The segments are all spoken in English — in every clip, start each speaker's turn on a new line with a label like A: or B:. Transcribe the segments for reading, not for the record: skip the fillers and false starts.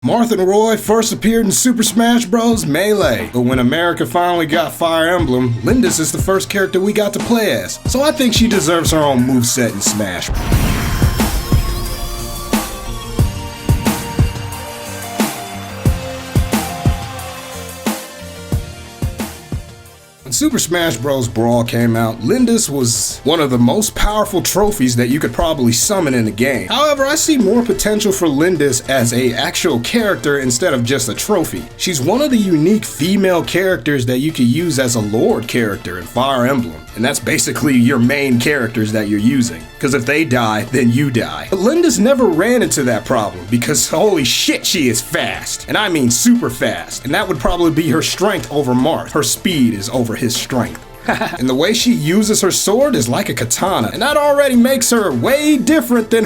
A: Marth and Roy first appeared in Super Smash Bros. Melee, but when America finally got Fire Emblem, Lyndis is the first character we got to play as, so I think she deserves her own moveset in Smash. When Super Smash Bros. Brawl came out, Lyndis was one of the most powerful trophies that you could probably summon in the game. However, I see more potential for Lyndis as an actual character instead of just a trophy. She's one of the unique female characters that you could use as a Lord character in Fire Emblem, and that's basically your main characters that you're using, because if they die, then you die. But Lyndis never ran into that problem, because holy shit, she is fast, and I mean super fast, and that would probably be her strength over Marth. Her speed is over his strength. And the way she uses her sword is like a katana, and that already makes her way different than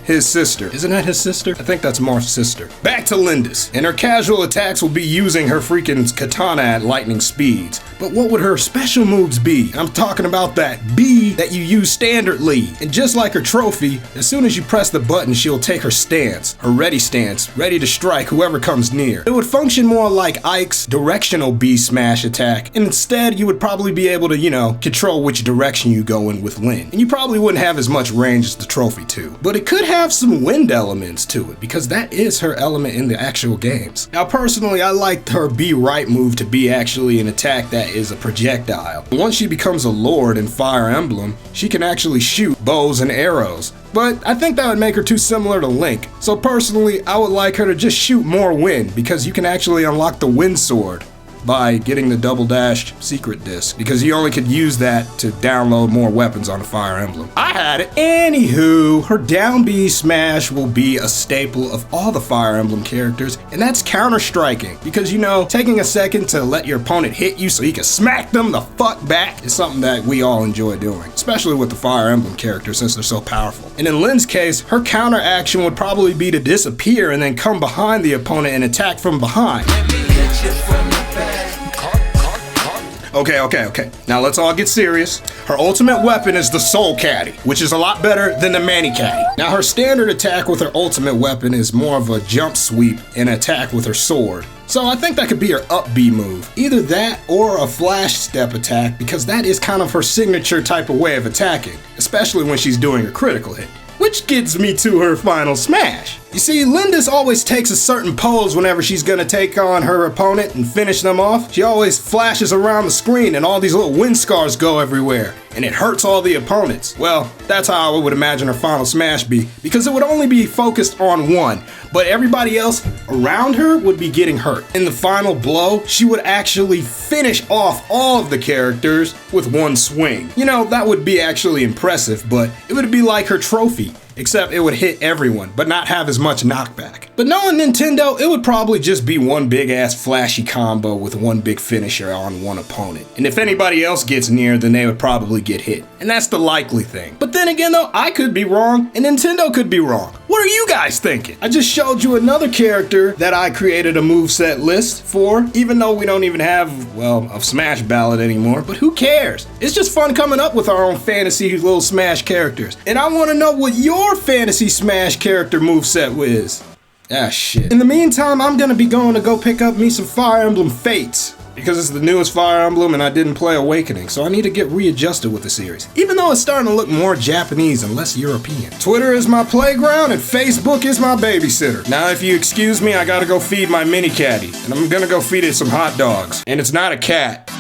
A: his sister. Isn't that his sister? I think that's Marth's sister. Back to Lyndis, and her casual attacks will be using her freaking katana at lightning speeds. But what would her special moves be? I'm talking about that B that you use standardly. And just like her trophy, as soon as you press the button, she'll take her stance, her ready stance, ready to strike whoever comes near. It would function more like Ike's directional B smash attack, and instead you would probably be able to, control which direction you go in with Lyn. And you probably wouldn't have as much range as the trophy too. But it could have some wind elements to it, because that is her element in the actual games. Now personally, I liked her B right move to be actually an attack that is a projectile. Once she becomes a Lord in Fire Emblem, she can actually shoot bows and arrows. But I think that would make her too similar to Link. So personally, I would like her to just shoot more wind, because you can actually unlock the wind sword by getting the double dashed secret disc, because you only could use that to download more weapons on the Fire Emblem. I had it. Anywho, her down B smash will be a staple of all the Fire Emblem characters, and that's counter striking, because taking a second to let your opponent hit you so you can smack them the fuck back is something that we all enjoy doing, especially with the Fire Emblem characters since they're so powerful. And in Lyn's case, her counter action would probably be to disappear and then come behind the opponent and attack from behind. Okay. Now let's all get serious. Her ultimate weapon is the Soul Caddy, which is a lot better than the Mani Caddy. Now her standard attack with her ultimate weapon is more of a jump sweep and attack with her sword. So I think that could be her up B move. Either that or a flash step attack, because that is kind of her signature type of way of attacking, especially when she's doing a critical hit. Which gets me to her final smash. You see, Lyndis always takes a certain pose whenever she's gonna take on her opponent and finish them off. She always flashes around the screen and all these little wind scars go everywhere, and it hurts all the opponents. Well, that's how I would imagine her final smash be, because it would only be focused on one, but everybody else around her would be getting hurt. In the final blow, she would actually finish off all of the characters with one swing. That would be actually impressive, but it would be like her trophy, except it would hit everyone, but not have as much knockback. But knowing Nintendo, it would probably just be one big ass flashy combo with one big finisher on one opponent. And if anybody else gets near, then they would probably get hit. And that's the likely thing. But then again though, I could be wrong, and Nintendo could be wrong. What are you guys thinking? I just showed you another character that I created a moveset list for, even though we don't even have, a Smash ballot anymore, but who cares? It's just fun coming up with our own fantasy little Smash characters. And I want to know what your fantasy Smash character moveset is. Ah, shit. In the meantime, I'm gonna be going to go pick up me some Fire Emblem Fates, because it's the newest Fire Emblem and I didn't play Awakening, so I need to get readjusted with the series, even though it's starting to look more Japanese and less European. Twitter is my playground and Facebook is my babysitter. Now if you excuse me, I gotta go feed my mini caddy, and I'm gonna go feed it some hot dogs. And it's not a cat.